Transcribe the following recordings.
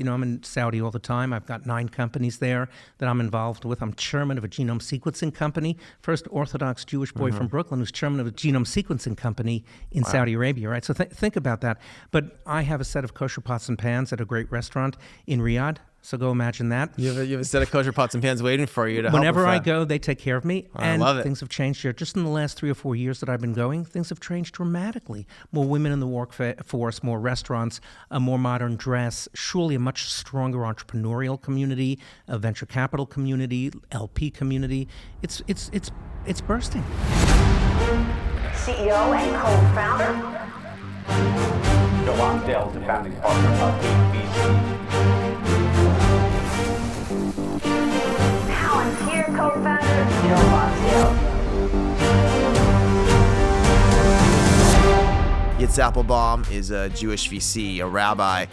I'm in Saudi all the time. I've got 9 companies there that I'm involved with. I'm chairman of a genome sequencing company, first Orthodox Jewish boy from Brooklyn who's chairman of a genome sequencing company in Saudi Arabia, right? So think about that. But I have a set of kosher pots and pans at a great restaurant in Riyadh. So go imagine that. You have a set of kosher pots and pans waiting for you to help. Whenever I go, they take care of me. I love it. Things have changed here. Just in the last 3 or 4 years that I've been going, things have changed dramatically. More women in the workforce, more restaurants, a more modern dress, surely a much stronger entrepreneurial community, a venture capital community, LP community. It's bursting. CEO and co-founder. Joe Lonsdale is the founding partner of VC. Palantir co-founder Joe Lonsdale. Yitz Applbaum is a Jewish VC, a rabbi.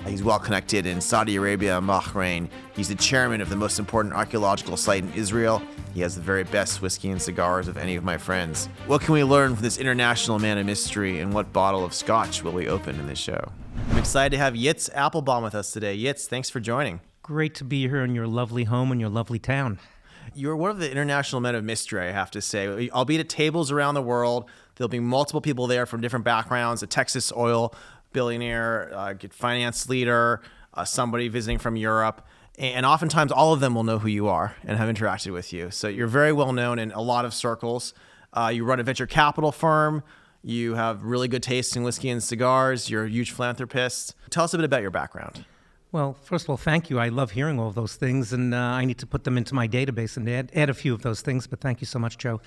He's well connected in Saudi Arabia and Bahrain. He's the chairman of the most important archeological site in Israel. He has the very best whiskey and cigars of any of my friends. What can we learn from this international man of mystery, and what bottle of Scotch will we open in this show? I'm excited to have Yitz Applbaum with us today. Yitz, thanks for joining. Great to be here in your lovely home and your lovely town. You're one of the international men of mystery, I have to say. I'll be at tables around the world. There'll be multiple people there from different backgrounds, a Texas oil billionaire, finance leader, somebody visiting from Europe. And oftentimes all of them will know who you are and have interacted with you. So you're very well known in a lot of circles. You run a venture capital firm. You have really good taste in whiskey and cigars. You're a huge philanthropist. Tell us a bit about your background. Well, first of all, thank you. I love hearing all of those things, and I need to put them into my database and add a few of those things, but thank you so much, Joe.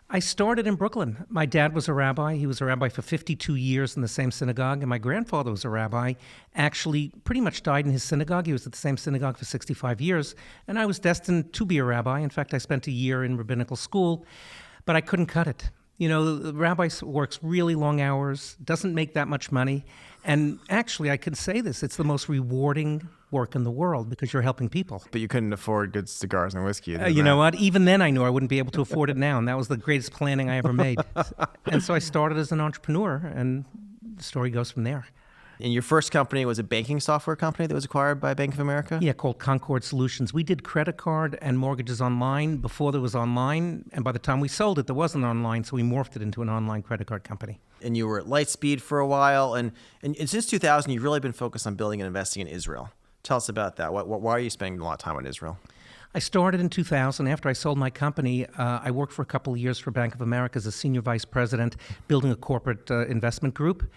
I started in Brooklyn. My dad was a rabbi. He was a rabbi for 52 years in the same synagogue, and my grandfather was a rabbi, actually pretty much died in his synagogue. He was at the same synagogue for 65 years, and I was destined to be a rabbi. In fact, I spent a year in rabbinical school, but I couldn't cut it. The rabbi works really long hours, doesn't make that much money, and actually, I can say this, it's the most rewarding work in the world because you're helping people. But you couldn't afford good cigars and whiskey. You know what? Even then I knew I wouldn't be able to afford it now, and that was the greatest planning I ever made. And so I started as an entrepreneur, and the story goes from there. And your first company was a banking software company that was acquired by Bank of America? Yeah, called Concord Solutions. We did credit card and mortgages online before there was online, and by the time we sold it, there wasn't online, so we morphed it into an online credit card company. And you were at Lightspeed for a while, and since 2000, you've really been focused on building and investing in Israel. Tell us about that. Why are you spending a lot of time on Israel? I started in 2000. After I sold my company, I worked for a couple of years for Bank of America as a senior vice president, building a corporate investment group.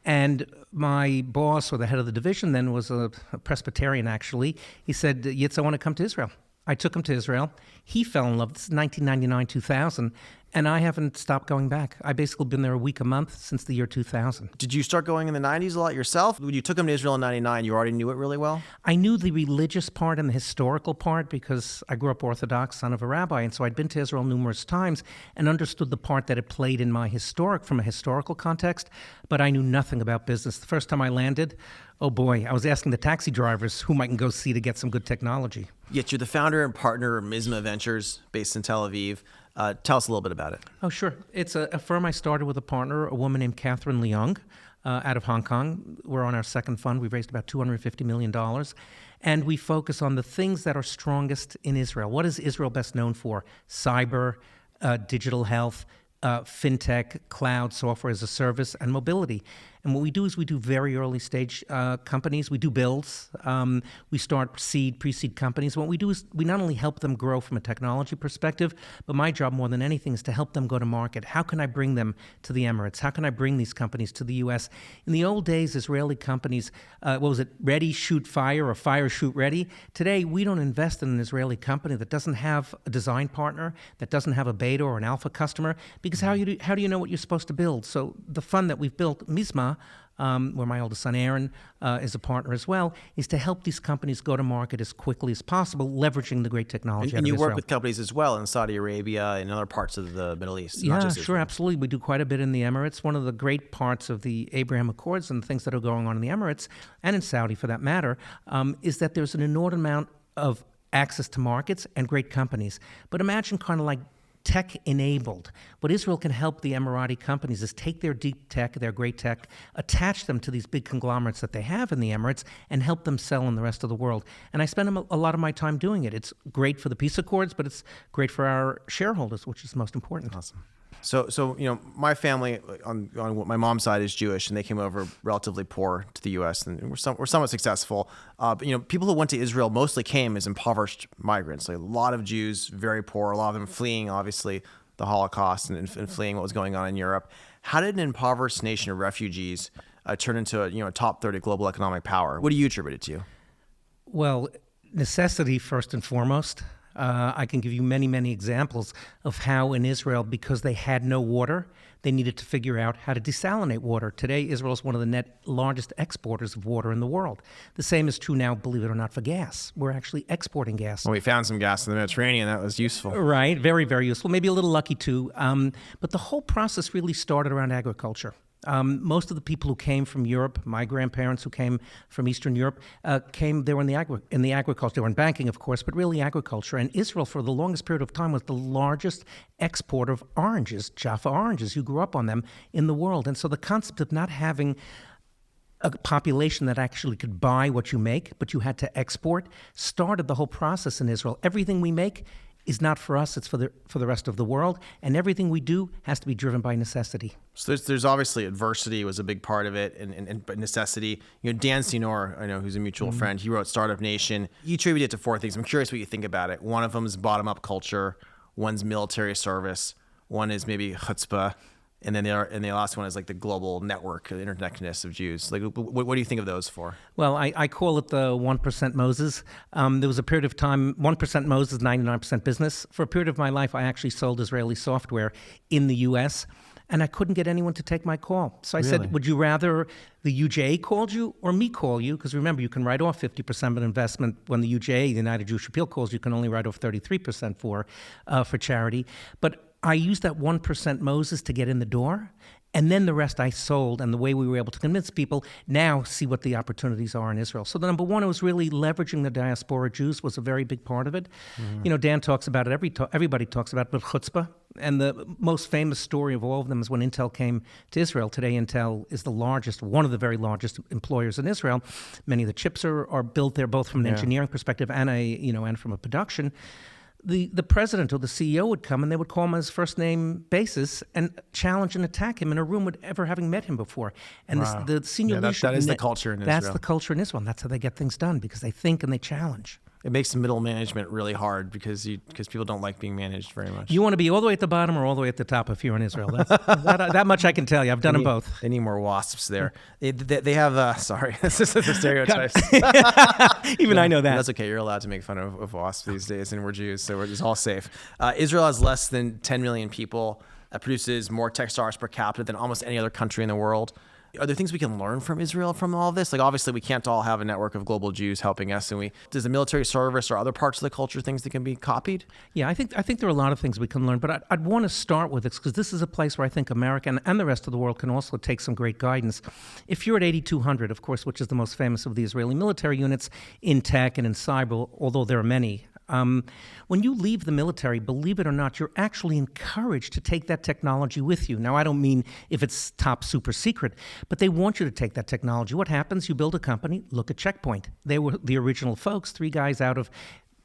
And my boss, or the head of the division then, was a Presbyterian, actually. He said, Yitz, I want to come to Israel. I took him to Israel. He fell in love. This is 1999, 2000. And I haven't stopped going back. I basically been there a week a month since the year 2000. Did you start going in the 90s a lot yourself? When you took him to Israel in 99, you already knew it really well? I knew the religious part and the historical part because I grew up Orthodox, son of a rabbi. And so I'd been to Israel numerous times and understood the part that it played in from a historical context. But I knew nothing about business. The first time I landed, oh boy, I was asking the taxi drivers whom I can go see to get some good technology. Yet you're the founder and partner of MizMaa Ventures, based in Tel Aviv. Tell us a little bit about it. Oh, sure. It's a firm I started with a partner, a woman named Catherine Leung, out of Hong Kong. We're on our second fund. We've raised about $250 million. And we focus on the things that are strongest in Israel. What is Israel best known for? Cyber, digital health, fintech, cloud, software as a service, and mobility. And what we do is we do very early stage companies. We do builds. We start pre-seed companies. What we do is we not only help them grow from a technology perspective, but my job more than anything is to help them go to market. How can I bring them to the Emirates? How can I bring these companies to the U.S.? In the old days, Israeli companies, ready, shoot, fire, or fire, shoot, ready? Today, we don't invest in an Israeli company that doesn't have a design partner, that doesn't have a beta or an alpha customer, because how do you know what you're supposed to build? So the fund that we've built, MizMaa, where my oldest son Aaron is a partner as well, is to help these companies go to market as quickly as possible, leveraging the great technology. And you Israel. work with companies as well in Saudi Arabia and other parts of the Middle East. Yeah, not just sure, Israel. absolutely. We do quite a bit in the Emirates. One of the great parts of the Abraham Accords and the things that are going on in the Emirates, and in Saudi for that matter, is that there's an inordinate amount of access to markets and great companies. But imagine kind of like tech enabled. What Israel can help the Emirati companies is take their deep tech, their great tech, attach them to these big conglomerates that they have in the Emirates, and help them sell in the rest of the world. And I spend a lot of my time doing it. It's great for the peace accords, but it's great for our shareholders, which is most important. Awesome. So my family on my mom's side is Jewish, and they came over relatively poor to the U.S. and we're somewhat successful. But people who went to Israel mostly came as impoverished migrants. Like a lot of Jews, very poor. A lot of them fleeing, obviously, the Holocaust and fleeing what was going on in Europe. How did an impoverished nation of refugees turn into a top 30 global economic power? What do you attribute it to? Well, necessity first and foremost. I can give you many, many examples of how in Israel, because they had no water, they needed to figure out how to desalinate water. Today, Israel is one of the net largest exporters of water in the world. The same is true now, believe it or not, for gas. We're actually exporting gas. Well, we found some gas in the Mediterranean. That was useful. Right, very, very useful. Maybe a little lucky too. But the whole process really started around agriculture. Most of the people who came from Europe, my grandparents who came from Eastern Europe, they were in the agriculture. They were in banking, of course, but really agriculture. And Israel, for the longest period of time, was the largest exporter of oranges, Jaffa oranges. You grew up on them in the world. And so the concept of not having a population that actually could buy what you make, but you had to export, started the whole process in Israel. Everything we make is not for us, it's for the rest of the world, and everything we do has to be driven by necessity. So there's obviously adversity was a big part of it, and necessity. Dan Senor, I know, who's a mutual friend, he wrote Startup Nation. He attributed it to four things. I'm curious what you think about it. One of them is bottom-up culture, one's military service, one is maybe chutzpah, and then the last one is like the global network, the interconnectedness of Jews. Like, what do you think of those four? Well, I call it the 1% Moses. There was a period of time, 1% Moses, 99% business. For a period of my life, I actually sold Israeli software in the U.S., and I couldn't get anyone to take my call. So I said, would you rather the UJA called you or me call you? Because remember, you can write off 50% of an investment. When the UJA, the United Jewish Appeal, calls, you can only write off 33% for charity. But I used that 1% Moses to get in the door, and then the rest I sold, and the way we were able to convince people, now see what the opportunities are in Israel. So the number one, it was really leveraging the diaspora Jews was a very big part of it. Dan talks about it, everybody talks about it, but chutzpah. And the most famous story of all of them is when Intel came to Israel. Today, Intel is the largest, one of the very largest employers in Israel. Many of the chips are built there, both from an engineering perspective and from a production. The president or the CEO would come and they would call him on his first name basis and challenge and attack him in a room with ever having met him before. And the senior leadership... That is the culture in Israel. That's the culture in Israel. And that's how they get things done, because they think and they challenge. It makes the middle management really hard because people don't like being managed very much. You want to be all the way at the bottom or all the way at the top if you're in Israel. That much I can tell you. I've done them both. They need more wasps there. They have, sorry, this is the stereotypes. Even I know that. That's okay. You're allowed to make fun of wasps these days, and we're Jews, so we're just all safe. Israel has less than 10 million people, produces more textiles per capita than almost any other country in the world. Are there things we can learn from Israel from all this? Like, obviously, we can't all have a network of global Jews helping us. And does the military service or other parts of the culture things that can be copied? Yeah, I think there are a lot of things we can learn. But I'd want to start with this because this is a place where I think America and the rest of the world can also take some great guidance. If you're at 8200, of course, which is the most famous of the Israeli military units in tech and in cyber, although there are many, when you leave the military, believe it or not, you're actually encouraged to take that technology with you. Now, I don't mean if it's top super secret, but they want you to take that technology. What happens? You build a company, look at Checkpoint. They were the original folks, 3 guys out of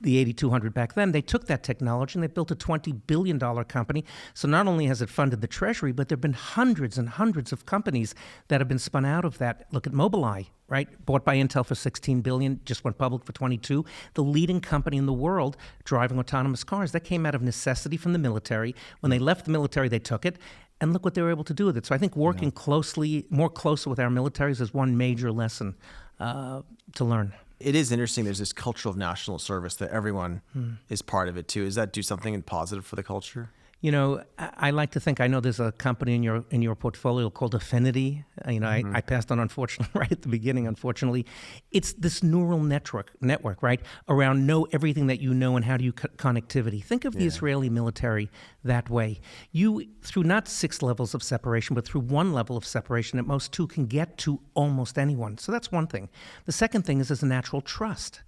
the 8200 back then. They took that technology and they built a $20 billion company. So not only has it funded the Treasury, but there have been hundreds and hundreds of companies that have been spun out of that. Look at Mobileye, right? Bought by Intel for $16 billion, just went public for $22. The leading company in the world driving autonomous cars. That came out of necessity from the military. When they left the military, they took it. And look what they were able to do with it. So I think working more closely with our militaries is one major lesson to learn. It is interesting. There's this culture of national service that everyone is part of it too. Does that do something positive for the culture? You know, I like to think, I know there's a company in your portfolio called Affinity. I passed on, unfortunately, right at the beginning, unfortunately. It's this neural network, right, around know everything that you know and how do you connectivity. Think of the Israeli military that way. You, through not 6 levels of separation, but through 1 level of separation, at most 2, can get to almost anyone. So that's one thing. The second thing is there's a natural trust.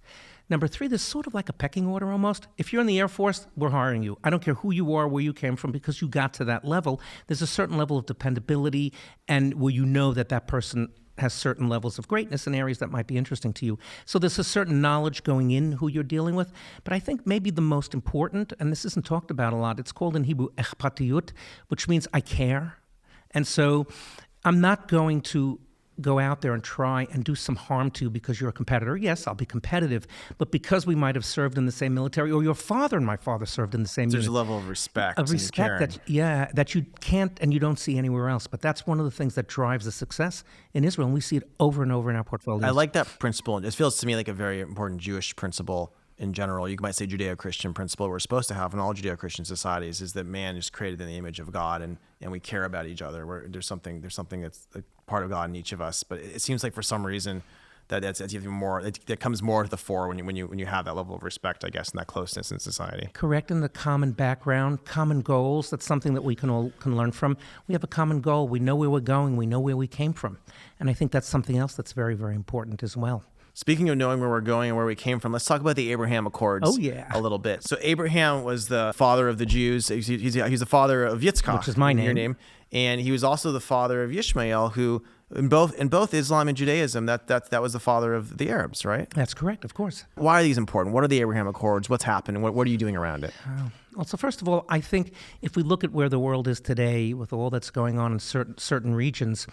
Number three, there's sort of like a pecking order almost. If you're in the Air Force, we're hiring you. I don't care who you are, where you came from, because you got to that level. There's a certain level of dependability, and where you know that that person has certain levels of greatness in areas that might be interesting to you. So there's a certain knowledge going in who you're dealing with. But I think maybe the most important, and this isn't talked about a lot, it's called in Hebrew echpatiyut, which means I care. And so I'm not going to go out there and try and do some harm to you because you're a competitor. Yes, I'll be competitive, but because we might have served in the same military, or your father and my father served in the same There's unit. a level of respect. Of respect that you can't and you don't see anywhere else. But that's one of the things that drives the success in Israel, and we see it over and over in our portfolios. I like that principle. It feels to me like a very important Jewish principle in general. You might say Judeo-Christian principle we're supposed to have in all Judeo-Christian societies is that man is created in the image of God, and we care about each other. There's something that's a part of God in each of us. But it seems like for some reason that's even more, that comes more to the fore when you have that level of respect, I guess, and that closeness in society. Correct, and the common background, common goals, that's something that we can all can learn from. We have a common goal. We know where we're going. We know where we came from. And I think that's something else that's very, very important as well. Speaking of knowing where we're going and where we came from, let's talk about the Abraham Accords a little bit. So Abraham was the father of the Jews. He's the father of Yitzchak, which is my name. Your name. And he was also the father of Ishmael, who in both Islam and Judaism, that was the father of the Arabs, right? That's correct, of course. Why are these important? What are the Abraham Accords? What's happened? And what are you doing around it? Well, so first of all, I think if we look at where the world is today with all that's going on in certain regions,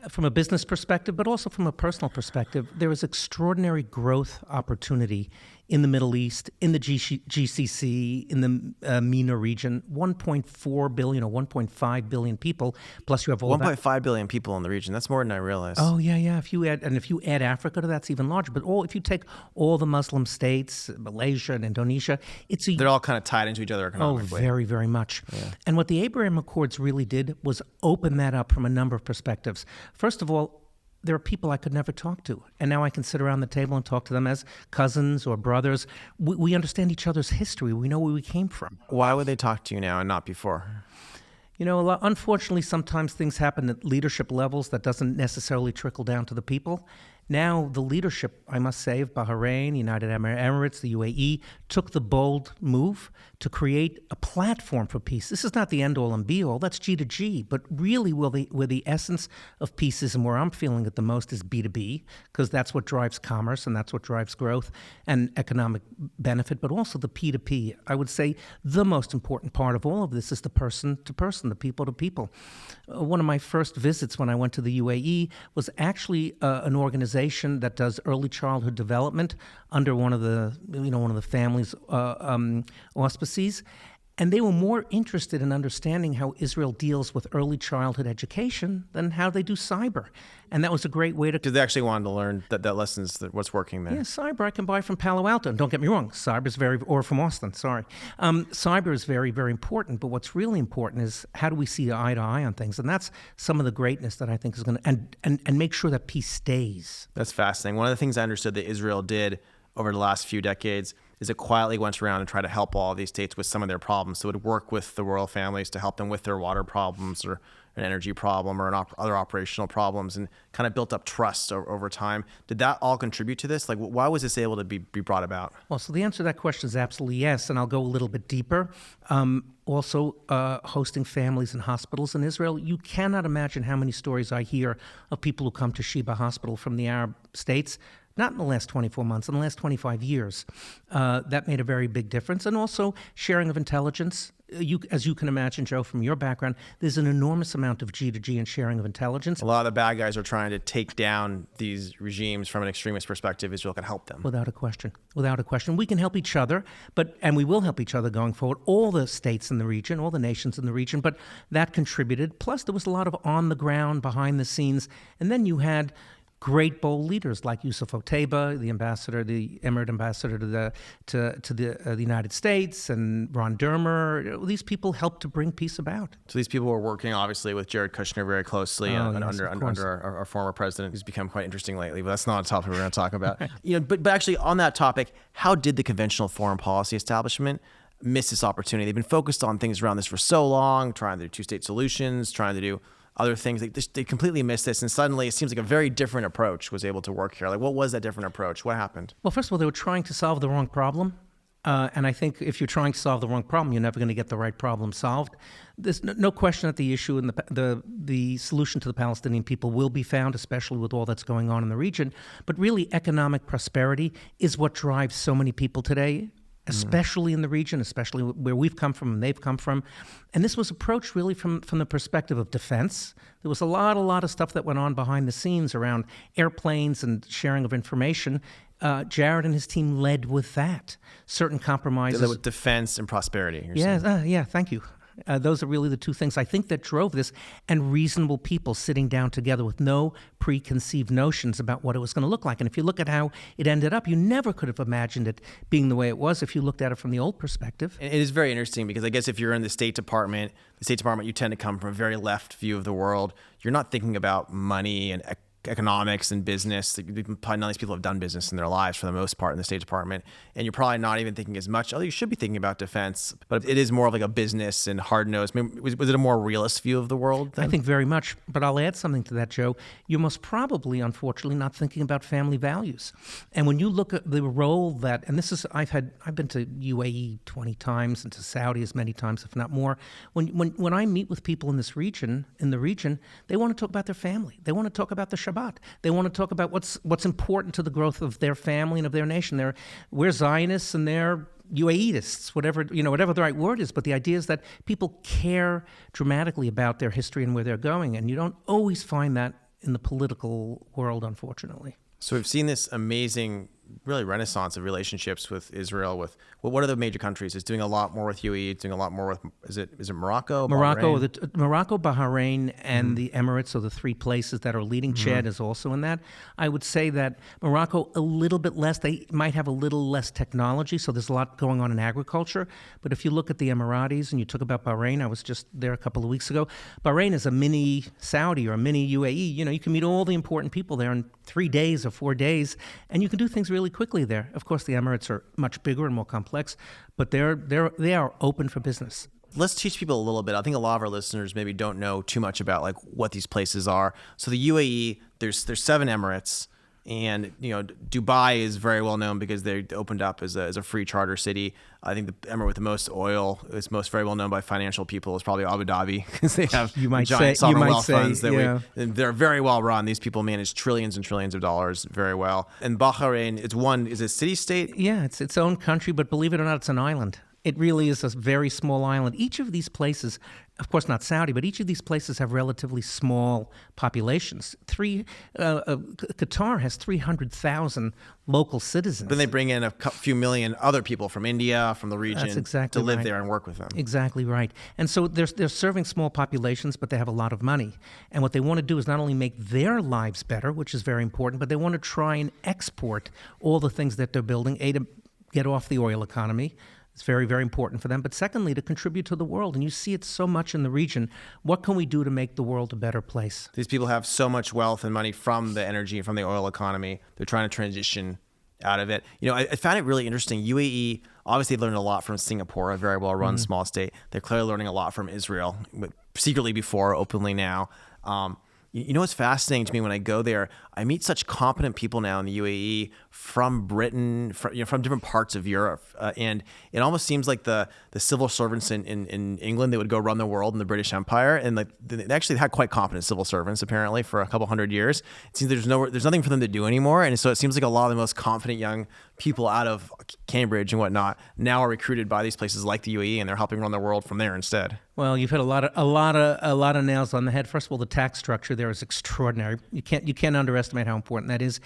from a business perspective, but also from a personal perspective, there is extraordinary growth opportunity in the Middle East, in the GCC, in the MENA region. 1.4 billion or 1.5 billion people, plus you have all 1.5 billion people in the region. That's more than I realized. Oh yeah. If you add Africa to that's even larger. But if you take all the Muslim states, Malaysia and Indonesia, they're all kind of tied into each other economically. Oh, very, very much. Yeah. And what the Abraham Accords really did was open that up from a number of perspectives. First of all, there are people I could never talk to, and now I can sit around the table and talk to them as cousins or brothers. We understand each other's history. We know where we came from. Why would they talk to you now and not before? You know, unfortunately, sometimes things happen at leadership levels that doesn't necessarily trickle down to the people. Now, the leadership, I must say, of Bahrain, United Arab Emirates, the UAE, took the bold move to create a platform for peace. This is not the end-all and be-all. That's G to G. But really, where the essence of peace is and where I'm feeling it the most is B2B, because that's what drives commerce and that's what drives growth and economic benefit, but also the P2P. I would say the most important part of all of this is the person-to-person, the people-to-people. One of my first visits when I went to the UAE was actually an organization that does early childhood development under one of the family's auspices. And they were more interested in understanding how Israel deals with early childhood education than how they do cyber. And that was a great way to... Did they actually want to learn that lessons, what's working there? Yeah, cyber I can buy from Palo Alto. And don't get me wrong, cyber is or from Austin, sorry. Cyber is very, very important. But what's really important is how do we see eye to eye on things? And that's some of the greatness that I think is going to... And make sure that peace stays. That's fascinating. One of the things I understood that Israel did over the last few decades is it quietly went around and tried to help all of these states with some of their problems. So it would work with the royal families to help them with their water problems or an energy problem or other operational problems, and kind of built up trust over time. Did that all contribute to this? Like, why was this able to be brought about? Well, so the answer to that question is absolutely yes, and I'll go a little bit deeper. Also, hosting families in hospitals in Israel. You cannot imagine how many stories I hear of people who come to Sheba Hospital from the Arab states, not in the last 24 months, in the last 25 years. That made a very big difference. And also sharing of intelligence. As you can imagine, Joe, from your background, there's an enormous amount of G to G and sharing of intelligence. A lot of the bad guys are trying to take down these regimes from an extremist perspective. Israel can help them. Without a question. Without a question. We can help each other, and we will help each other going forward. All the states in the region, all the nations in the region, but that contributed. Plus, there was a lot of on the ground, behind the scenes. And then you had great bold leaders like Yusuf Otaiba, the Emirate ambassador to the United States, and Ron Dermer. These people helped to bring peace about. So these people were working obviously with Jared Kushner very closely under our former president, who's become quite interesting lately. But that's not a topic we're going to talk about. But actually on that topic, how did the conventional foreign policy establishment miss this opportunity? They've been focused on things around this for so long, trying to do two-state solutions, trying to do other things. They completely missed this, and suddenly it seems like a very different approach was able to work here. Like, what was that different approach? What happened? Well, first of all, they were trying to solve the wrong problem. And I think if you're trying to solve the wrong problem, you're never going to get the right problem solved. There's no question that the issue and the solution to the Palestinian people will be found, especially with all that's going on in the region. But really, economic prosperity is what drives so many people today, especially in the region, especially where we've come from and they've come from. And this was approached really from the perspective of defense. There was a lot of stuff that went on behind the scenes around airplanes and sharing of information. Jared and his team led with that. Certain compromises. They led with defense and prosperity. You're saying. Yeah, thank you. Those are really the two things I think that drove this, and reasonable people sitting down together with no preconceived notions about what it was going to look like. And if you look at how it ended up, you never could have imagined it being the way it was if you looked at it from the old perspective. And it is very interesting because I guess if you're in the State Department, you tend to come from a very left view of the world. You're not thinking about money and economics and business. Probably none of these people have done business in their lives for the most part in the State Department. And you're probably not even thinking as much, although you should be thinking about defense, but it is more of like a business and hard-nosed. I mean, was it a more realist view of the world then? I think very much, but I'll add something to that, Joe. You're most probably, unfortunately, not thinking about family values. And when you look at the role that, and this is, I've been to UAE 20 times and to Saudi as many times, if not more. When I meet with people in the region, they want to talk about their family. They want to talk about the Shabbat. They want to talk about what's important to the growth of their family and of their nation. We're Zionists and they're UAEists, whatever the right word is. But the idea is that people care dramatically about their history and where they're going, and you don't always find that in the political world, unfortunately. So we've seen this amazing, really renaissance of relationships with Israel. With what are the major countries? It's doing a lot more with UAE. It's doing a lot more with is it Morocco? Morocco, Bahrain, and the Emirates are the three places that are leading. Chad is also in that. I would say that Morocco a little bit less. They might have a little less technology, so there's a lot going on in agriculture. But if you look at the Emiratis and you talk about Bahrain, I was just there a couple of weeks ago. Bahrain is a mini Saudi or a mini UAE. You can meet all the important people there in 3 days or 4 days, and you can do things really quickly there. Of course, the Emirates are much bigger and more complex, but they are open for business. Let's teach people a little bit. I think a lot of our listeners maybe don't know too much about like what these places are. So the UAE, there's 7 Emirates, and Dubai is very well known because they opened up as a free charter city. I think the Emirate with the most oil is most very well known by financial people is probably Abu Dhabi because they have giant sovereign wealth funds and they're very well run. These people manage trillions and trillions of dollars very well. And Bahrain, is it city state? Yeah, it's its own country, but believe it or not, it's an island. It really is a very small island. Each of these places, of course not Saudi, but each of these places have relatively small populations. Qatar has 300,000 local citizens. Then they bring in a few million other people from India, from the region, to live there and work with them. Exactly right. And so they're serving small populations, but they have a lot of money. And what they want to do is not only make their lives better, which is very important, but they want to try and export all the things that they're building, to get off the oil economy. It's very, very important for them. But secondly, to contribute to the world. And you see it so much in the region. What can we do to make the world a better place? These people have so much wealth and money from the energy, from the oil economy. They're trying to transition out of it. I found it really interesting. UAE obviously learned a lot from Singapore, a very well-run small state. They're clearly learning a lot from Israel, secretly before, openly now. What's fascinating to me when I go there, I meet such competent people now in the UAE from Britain, from different parts of Europe. And it almost seems like the civil servants in England, they would go run the world in the British Empire. And they actually had quite competent civil servants, apparently, for a couple hundred years. It seems there's nothing for them to do anymore. And so it seems like a lot of the most confident young people out of Cambridge and whatnot now are recruited by these places like the UAE, and they're helping run the world from there instead. Well, you've hit a lot of nails on the head. First of all, the tax structure there is extraordinary. You can't underestimate how important that is.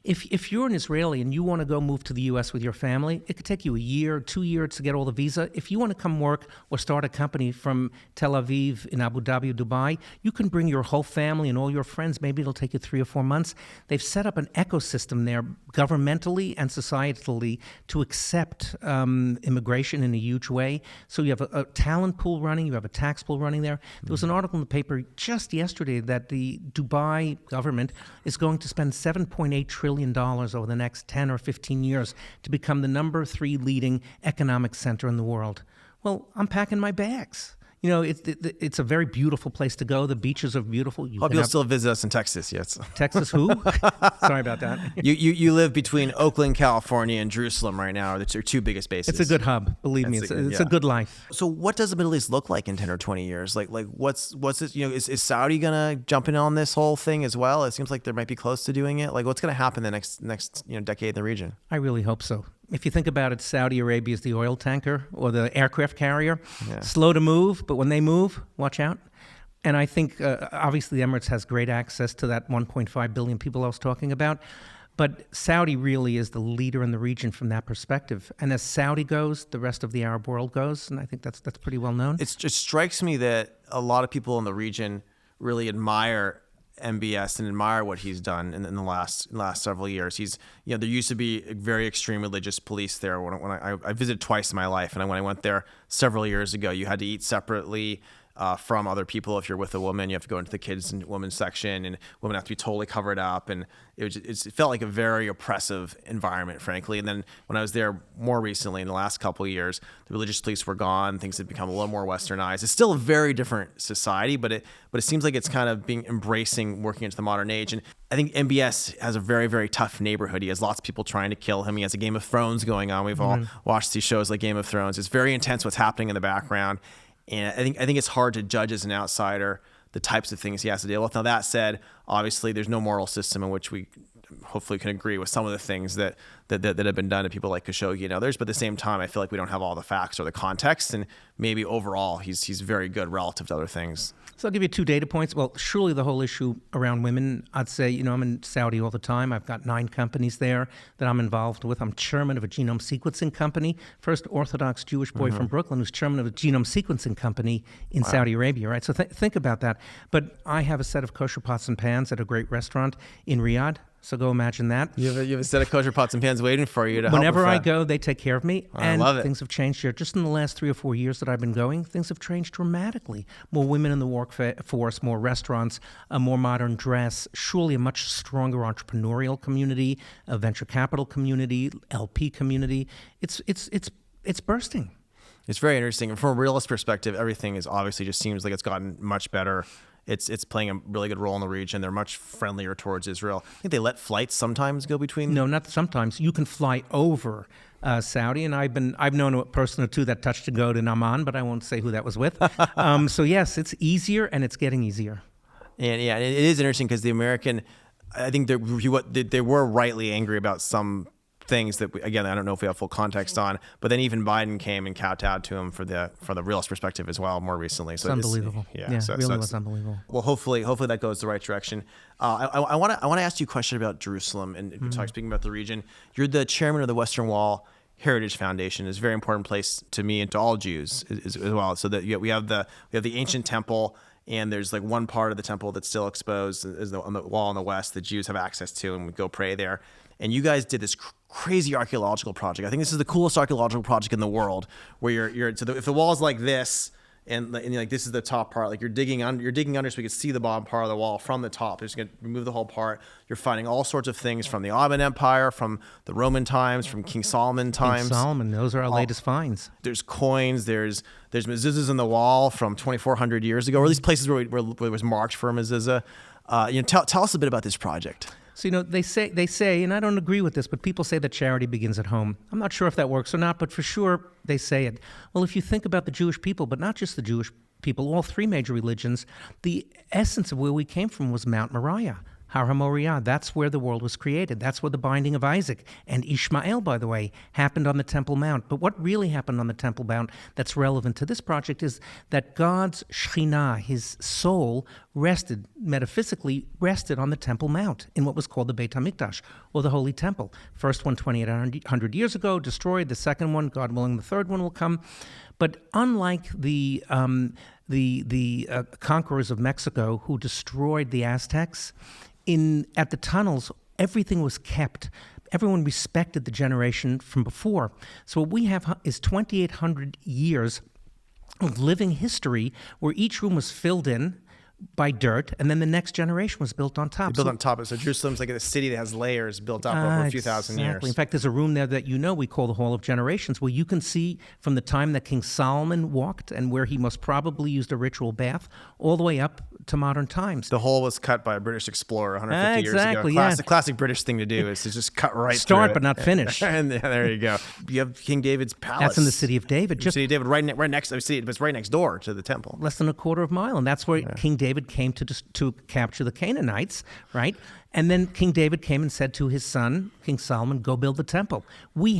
If you're an Israeli and you want to go move to the U.S. with your family, it could take you a year, 2 years to get all the visa. If you want to come work or start a company from Tel Aviv, in Abu Dhabi, Dubai, you can bring your whole family and all your friends. Maybe it'll take you 3 or 4 months. They've set up an ecosystem there, governmentally and societally, to accept immigration in a huge way. So you have a talent pool running, you have a tax pool running there. There was an article in the paper just yesterday that the Dubai government is going to spend $7.8 trillion over the next 10 or 15 years to become the number 3 leading economic center in the world. Well, I'm packing my bags. It's a very beautiful place to go. The beaches are beautiful. You'll still visit us in Texas, yes. Texas who? Sorry about that. You live between Oakland, California, and Jerusalem right now, are the two biggest bases. It's a good hub, believe me. It's a good life. So what does the Middle East look like in 10 or 20 years? Like what's this, is Saudi going to jump in on this whole thing as well? It seems like they might be close to doing it. Like what's going to happen the next decade in the region? I really hope so. If you think about it, Saudi Arabia is the oil tanker or the aircraft carrier. Yeah. Slow to move, but when they move, watch out. And I think, obviously, the Emirates has great access to that 1.5 billion people I was talking about. But Saudi really is the leader in the region from that perspective. And as Saudi goes, the rest of the Arab world goes. And I think that's pretty well known. It just strikes me that a lot of people in the region really admire MBS and admire what he's done in the last several years. He's, there used to be a very extreme religious police there. When I visited twice in my life, and when I went there several years ago, you had to eat separately from other people. If you're with a woman, you have to go into the kids and women's section, and women have to be totally covered up. And it felt like a very oppressive environment, frankly. And then when I was there more recently, in the last couple of years, the religious police were gone. Things had become a little more westernized. It's still a very different society, but it seems like it's kind of embracing working into the modern age. And I think MBS has a very, very tough neighborhood. He has lots of people trying to kill him. He has a Game of Thrones going on. We've all watched these shows like Game of Thrones. It's very intense what's happening in the background. And I think it's hard to judge as an outsider the types of things he has to deal with. Now, that said, obviously, there's no moral system in which we hopefully can agree with some of the things that have been done to people like Khashoggi and others. But at the same time, I feel like we don't have all the facts or the context. And maybe overall, he's very good relative to other things. So I'll give you 2 data points. Well, surely the whole issue around women, I'd say, I'm in Saudi all the time. I've got 9 companies there that I'm involved with. I'm chairman of a genome sequencing company. First Orthodox Jewish boy from Brooklyn who's chairman of a genome sequencing company in Saudi Arabia, right? So think about that. But I have a set of kosher pots and pans at a great restaurant in Riyadh. So go imagine that. You have a set of kosher pots and pans waiting for you to Whenever help I go, they take care of me. I love it. Things have changed here. Just in the last 3 or 4 years that I've been going, things have changed dramatically. More women in the workforce, more restaurants, a more modern dress, surely a much stronger entrepreneurial community, a venture capital community, LP community. It's bursting. It's very interesting. And from a realist perspective, everything is obviously just seems like it's gotten much better. It's playing a really good role in the region. They're much friendlier towards Israel. I think they let flights sometimes go between. No, not sometimes. You can fly over Saudi, and I've known a person or two that touched to go to Amman, but I won't say who that was with. So yes, it's easier and it's getting easier. And yeah, it is interesting because the American, I think they were rightly angry about some things that again I don't know if we have full context on, but then even Biden came and kowtowed to him for the realist perspective as well more recently. So it's unbelievable. Really was unbelievable. Well, hopefully that goes the right direction. I want to ask you a question about Jerusalem and speaking about the region. You're the chairman of the Western Wall Heritage Foundation. It's a very important place to me and to all Jews as well. So that we have the ancient temple. And there's like one part of the temple that's still exposed on the wall on the west that Jews have access to, and we go pray there. And you guys did this crazy archeological project. I think this is the coolest archeological project in the world, where if the wall is like this, and like this is the top part, like you're digging under so we can see the bottom part of the wall from the top. They're just gonna remove the whole part. You're finding all sorts of things from the Ottoman Empire, from the Roman times, from King Solomon times. King Solomon, those are our latest finds. There's coins. There's mezuzahs in the wall from 2,400 years ago, or at least places where it was marked for a mezuzah. Tell us a bit about this project. So, they say, and I don't agree with this, but people say that charity begins at home. I'm not sure if that works or not, but for sure they say it. Well, if you think about the Jewish people, but not just the Jewish people, all 3 major religions, the essence of where we came from was Mount Moriah. Har HaMoriah, that's where the world was created. That's where the binding of Isaac and Ishmael, by the way, happened on the Temple Mount. But what really happened on the Temple Mount that's relevant to this project is that God's Shekhinah, his soul, metaphysically rested on the Temple Mount in what was called the Beit HaMikdash, or the Holy Temple. First one 2,800 years ago, destroyed. The second one, God willing, the third one will come. But unlike the conquerors of Mexico who destroyed the Aztecs, at the tunnels, everything was kept. Everyone respected the generation from before. So what we have is 2,800 years of living history where each room was filled in by dirt, and then the next generation was built on top. Built on top of it. So Jerusalem's like a city that has layers built up over a few thousand years. In fact, there's a room there that we call the Hall of Generations, where you can see from the time that King Solomon walked and where he most probably used a ritual bath all the way up to modern times. The hole was cut by a British explorer 150 years Exactly, ago. yeah. Classic British thing to do is to just cut right Start through but it. not finish. And there you go. You have King David's palace. That's in the city of David. The city of David, right next. It's right next door to the temple. Less than a quarter of a mile, and that's where King David came to capture the Canaanites, right? And then King David came and said to his son, King Solomon, go build the temple. We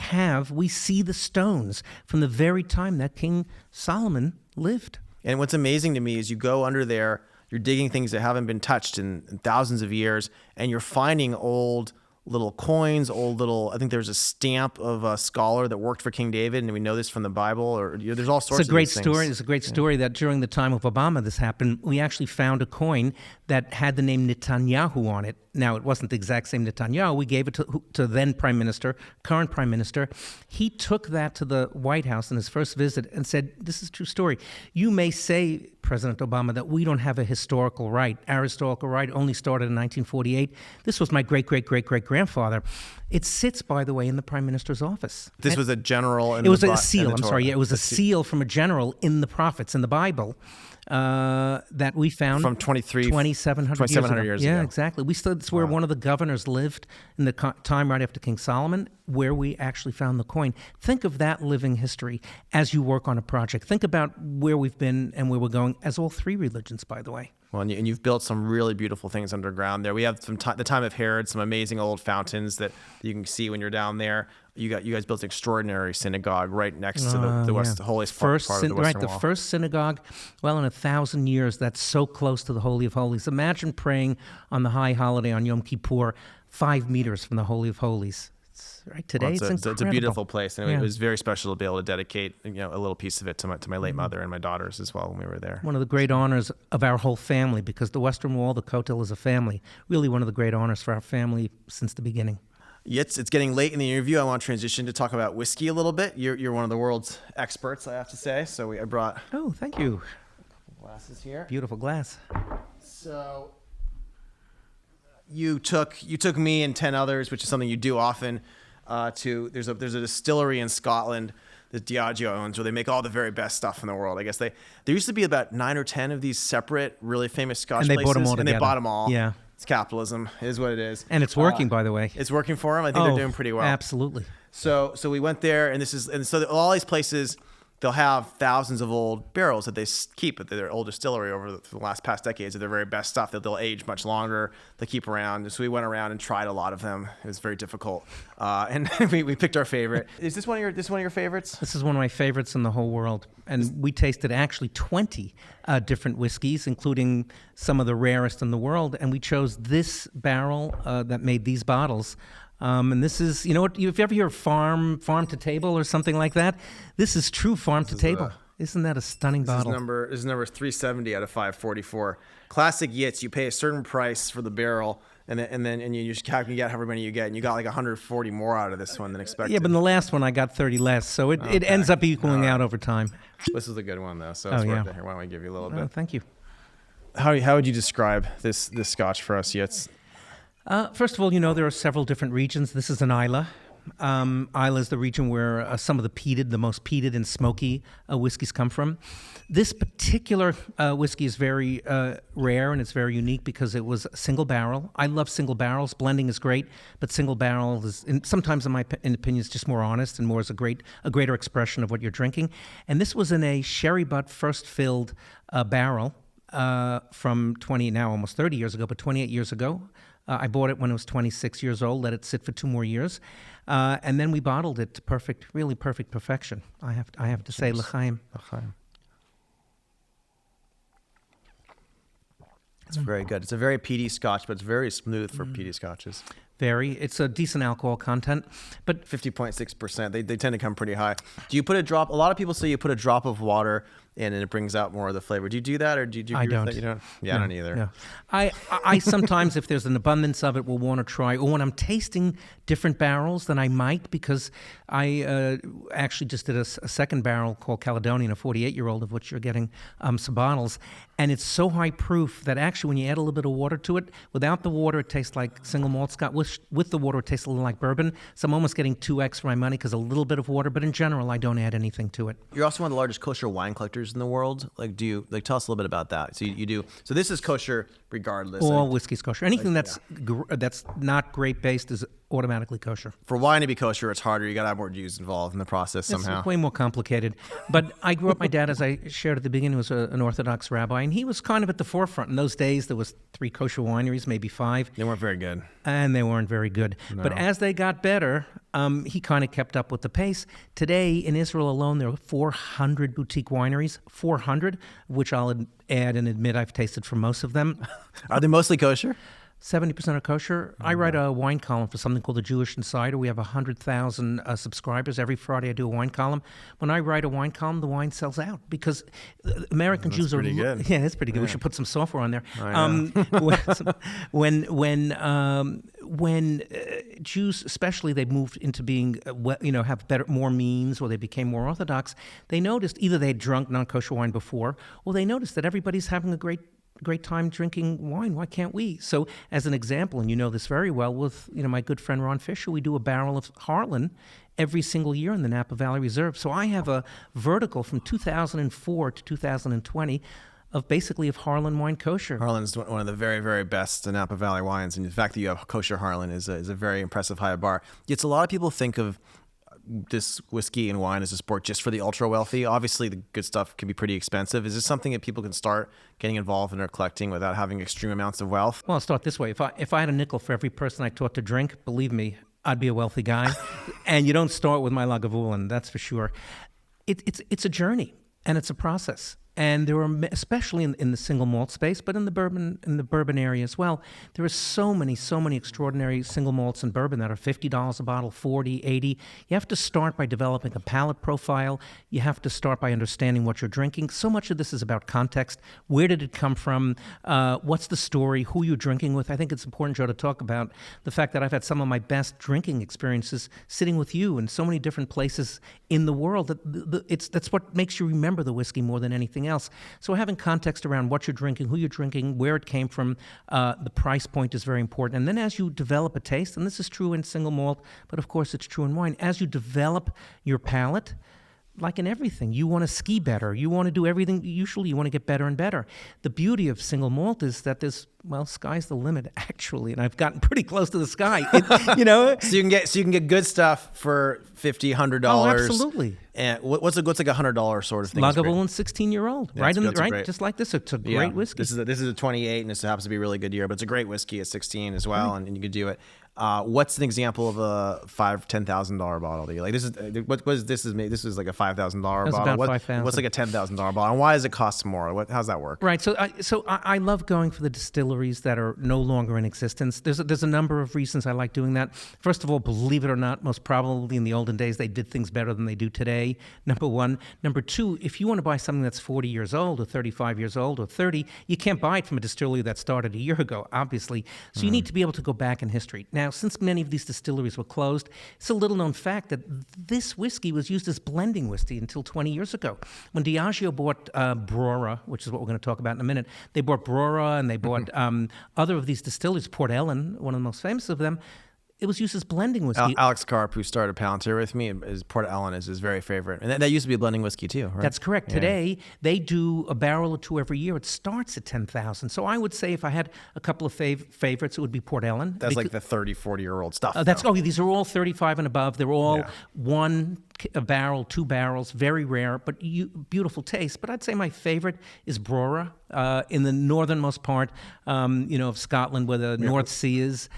see the stones from the very time that King Solomon lived. And what's amazing to me is you go under there, you're digging things that haven't been touched in thousands of years, and you're finding old little coins, I think there's a stamp of a scholar that worked for King David, and we know this from the Bible, or there's all sorts of these things. It's a great story that during the time of Obama this happened. We actually found a coin that had the name Netanyahu on it. Now, it wasn't the exact same Netanyahu. We gave it to then Prime Minister, current Prime Minister. He took that to the White House in his first visit and said, this is a true story. You may say, President Obama, that we don't have a historical right. Our historical right only started in 1948. This was my great-great-great-great-grandfather. It sits, by the way, in the Prime Minister's office. This was a general. It was a seal. I'm sorry. Yeah, it was a seal from a general in the prophets, in the Bible. That we found from 2,700 years ago. Yeah, exactly. It's where one of the governors lived in the time right after King Solomon, where we actually found the coin. Think of that living history as you work on a project. Think about where we've been and where we're going, as all three religions, by the way. Well, and you've built some really beautiful things underground there. We have the time of Herod, some amazing old fountains that you can see when you're down there. You guys built an extraordinary synagogue right next to the holiest part of the Western Wall. Right, the first synagogue, well, in 1,000 years, that's so close to the Holy of Holies. Imagine praying on the high holiday on Yom Kippur, 5 meters from the Holy of Holies. Right today, it's incredible. It's a beautiful place, and it was very special to be able to dedicate a little piece of it to my late mother and my daughters as well when we were there. One of the great honors of our whole family, because the Western Wall, the Kotel, is a family. Really, one of the great honors for our family since the beginning. Yitz, it's getting late in the interview. I want to transition to talk about whiskey a little bit. You're one of the world's experts, I have to say. So I brought. Oh, thank you. Glasses here. Beautiful glass. So you took me and 10 others, which is something you do often. There's a distillery in Scotland that Diageo owns, where they make all the very best stuff in the world. I guess there used to be about 9 or 10 of these separate, really famous Scotch places, bought them all and together. they bought them all. Yeah, it's capitalism, is what it is, and it's working, by the way. It's working for them. I think they're doing pretty well. Absolutely. So we went there, and so all these places, they'll have thousands of old barrels that they keep at their old distillery over the past decades of their very best stuff that they'll age much longer. They keep around. So we went around and tried a lot of them. It was very difficult, and we picked our favorite. Is this one of your favorites? This is one of my favorites in the whole world, and we tasted actually 20 different whiskeys, including some of the rarest in the world, and we chose this barrel that made these bottles. And this is, if you ever hear farm to table or something like that, this is true farm to table. Isn't that a stunning bottle? This is number 370 out of 544. Classic Yitz. You pay a certain price for the barrel, and you just calculate, you get however many you get, and you got like 140 more out of this one than expected. Yeah, but in the last one I got 30 less, so it ends up equaling out over time. This is a good one though, so it's worth it. Here, why don't we give you a little bit? Thank you. How would you describe this Scotch for us, Yitz? First of all, there are several different regions. This is an Islay. Islay is the region where some of the most peated and smoky whiskeys come from. This particular whiskey is very rare, and it's very unique because it was a single barrel. I love single barrels. Blending is great, but single barrel is sometimes, in my opinion, is just more honest and more is a greater expression of what you're drinking. And this was in a sherry butt first filled barrel from almost 30 years ago, but 28 years ago. I bought it when it was 26 years old, let it sit for 2 more years, and then we bottled it to really perfect perfection. I have to say, l'chaim. It's very good. It's a very peaty Scotch, but it's very smooth for peaty Scotches. It's a decent alcohol content, but 50.6%. They tend to come pretty high. Do you put a drop? A lot of people say you put a drop of water and then it brings out more of the flavor. Do you do that, or do you I agree with don't. that? You don't? Yeah, I No, don't either. No. I sometimes, if there's an abundance of it, will want to try, or when I'm tasting different barrels than I might, because I actually just did a second barrel called Caledonian, a 48-year-old, of which you're getting some bottles. And it's so high proof that actually when you add a little bit of water to it, without the water, it tastes like single malt Scotch. With the water, it tastes a little like bourbon. So I'm almost getting 2x for my money because a little bit of water. But in general, I don't add anything to it. You're also one of the largest kosher wine collectors in the world. Like, tell us a little bit about that? So you do. So this is kosher regardless. All whiskey's kosher. Anything that's not grape based is automatically kosher. For wine to be kosher, it's harder. You got to have more Jews involved in the process somehow. It's way more complicated. But I grew up, my dad, as I shared at the beginning, was an Orthodox rabbi, and he was kind of at the forefront. In those days, there was 3 kosher wineries, maybe 5. They weren't very good. And they weren't very good. No. But as they got better, he kind of kept up with the pace. Today, in Israel alone, there are 400 boutique wineries, 400, which I'll add and admit I've tasted from most of them. Are they mostly kosher? 70% are kosher. I write a wine column for something called the Jewish Insider. We have 100,000 subscribers. Every Friday I do a wine column. When I write a wine column, the wine sells out because American Jews are pretty good. Yeah, it's pretty good. We should put some software on there. When Jews, especially, they moved into being, have more means, or they became more Orthodox, they noticed either they'd drunk non-kosher wine before, or they noticed that everybody's having a great time drinking wine. Why can't we? So as an example, and you know this very well, with my good friend Ron Fisher, we do a barrel of Harlan every single year in the Napa Valley Reserve. So I have a vertical from 2004 to 2020 of Harlan wine kosher. Harlan's one of the very, very best Napa Valley wines, and the fact that you have kosher Harlan is a very impressive high bar. Yet a lot of people think of this whiskey and wine as a sport just for the ultra wealthy. Obviously, the good stuff can be pretty expensive. Is this something that people can start getting involved in or collecting without having extreme amounts of wealth? Well, I'll start this way. If I had a nickel for every person I taught to drink, believe me, I'd be a wealthy guy. And you don't start with my Lagavulin, that's for sure. It's a journey and it's a process. And there are, especially in the single malt space, but in the bourbon area as well, there are so many extraordinary single malts in bourbon that are $50 a bottle, $40, $80. You have to start by developing a palate profile. You have to start by understanding what you're drinking. So much of this is about context. Where did it come from? What's the story? Who you're drinking with? I think it's important, Joe, to talk about the fact that I've had some of my best drinking experiences sitting with you in so many different places in the world. That's what makes you remember the whiskey more than anything else. So having context around what you're drinking, who you're drinking, where it came from, the price point is very important. And then as you develop a taste, and this is true in single malt, but of course it's true in wine, as you develop your palate, like in everything, you want to ski better. You want to do everything. Usually you want to get better and better. The beauty of single malt is that sky's the limit, actually. And I've gotten pretty close to the sky. So you can get good stuff for $50, $100. Oh, absolutely. And what's like a $100 sort of thing? Lagavulin 16-year-old, Yeah, right? Great. Just like this. It's a great whiskey. This is a 28, and this happens to be a really good year, but it's a great whiskey at 16 as well, and you could do it. What's an example of a $10,000 bottle that you like? This is like a $5,000 bottle. About $5,000. What's like a $10,000 bottle, and why does it cost more? How's that work? Right. So I love going for the distilleries that are no longer in existence. There's a number of reasons I like doing that. First of all, believe it or not, most probably in the olden days they did things better than they do today. Number one. Number two, if you want to buy something that's 40 years old or 35 years old or 30, you can't buy it from a distillery that started a year ago, obviously. So you need to be able to go back in history. Now, since many of these distilleries were closed, it's a little known fact that this whiskey was used as blending whiskey until 20 years ago. When Diageo bought Brora, which is what we're going to talk about in a minute, they bought Brora and they bought other of these distilleries, Port Ellen, one of the most famous of them. It was used as blending whiskey. Alex Karp, who started Palantir with me, Port Ellen is his very favorite. And that used to be a blending whiskey too, right? That's correct. Yeah. Today, they do a barrel or two every year. It starts at $10,000. So I would say if I had a couple of favorites, it would be Port Ellen. That's like the 30, 40-year-old stuff. These are all 35 and above. They're all a barrel, 2 barrels, very rare, but beautiful taste. But I'd say my favorite is Brora in the northernmost part, of Scotland where the North Sea is.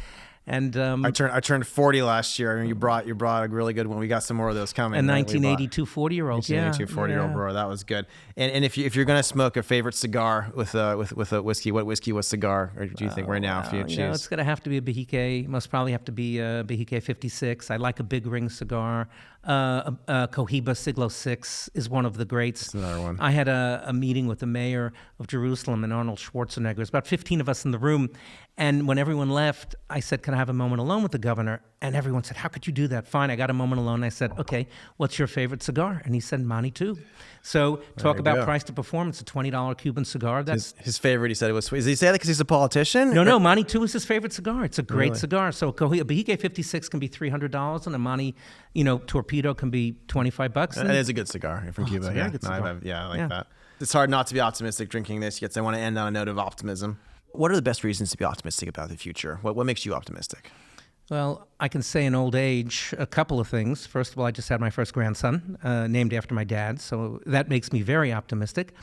And I turned 40 last year, and you brought a really good one. We got some more of those coming. a 1982 40-year-old, yeah. 1982 40-year-old brewer. That was good. And if you're gonna smoke a favorite cigar with a whiskey, what cigar or do you think right now? If you choose, it's gonna have to be a Behike. Must probably have to be a Behike 56. I like a big ring cigar. Cohiba Siglo 6 is one of the greats. That's another one. I had a meeting with the mayor of Jerusalem and Arnold Schwarzenegger. There's about 15 of us in the room. And when everyone left, I said, can I have a moment alone with the governor? And everyone said, how could you do that? Fine, I got a moment alone. I said, okay, what's your favorite cigar? And he said, Manitou. So talk about go. price to performance, a $20 Cuban cigar. That's his favorite. He said it was sweet. Does he say that because he's a politician? No, Manitou is his favorite cigar. It's a great cigar. So a Behike 56 can be $300, and a Mani, Torpedo can be $25. It is a good cigar from Cuba. It's a very good cigar. I like that. It's hard not to be optimistic drinking this, yet I want to end on a note of optimism. What are the best reasons to be optimistic about the future? What makes you optimistic? Well, I can say in old age a couple of things. First of all, I just had my first grandson, named after my dad, so that makes me very optimistic.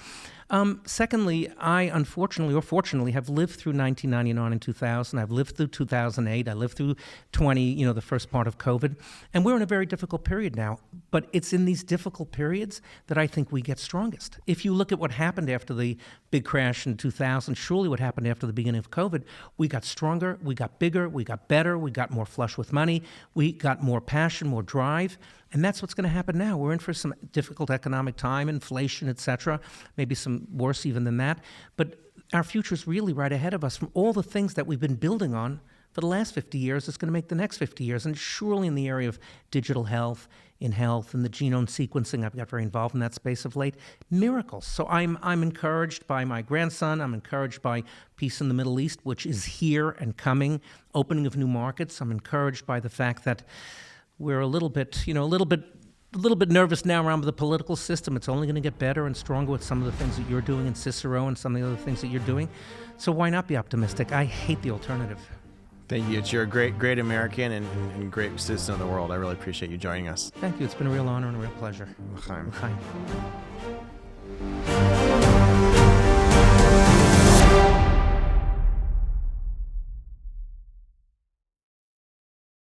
Secondly, I unfortunately or fortunately have lived through 1999 and 2000. I've lived through 2008. I lived through the first part of COVID. And we're in a very difficult period now. But it's in these difficult periods that I think we get strongest. If you look at what happened after the big crash in 2000, surely what happened after the beginning of COVID, we got stronger, we got bigger, we got better, we got more flush with money, we got more passion, more drive. And that's what's going to happen now. We're in for some difficult economic time, inflation, et cetera, maybe some worse even than that. But our future is really right ahead of us from all the things that we've been building on for the last 50 years. It's going to make the next 50 years. And surely in the area of digital health, in health, and the genome sequencing, I've got very involved in that space of late, miracles. So I'm encouraged by my grandson. I'm encouraged by peace in the Middle East, which is here and coming, opening of new markets. I'm encouraged by the fact that we're a little bit nervous now around the political system. It's only going to get better and stronger with some of the things that you're doing in Cicero and some of the other things that you're doing. So why not be optimistic? I hate the alternative. Thank you. You're a great American and great citizen of the world. I really appreciate you joining us. Thank you. It's been a real honor and a real pleasure. L'chaim. L'chaim.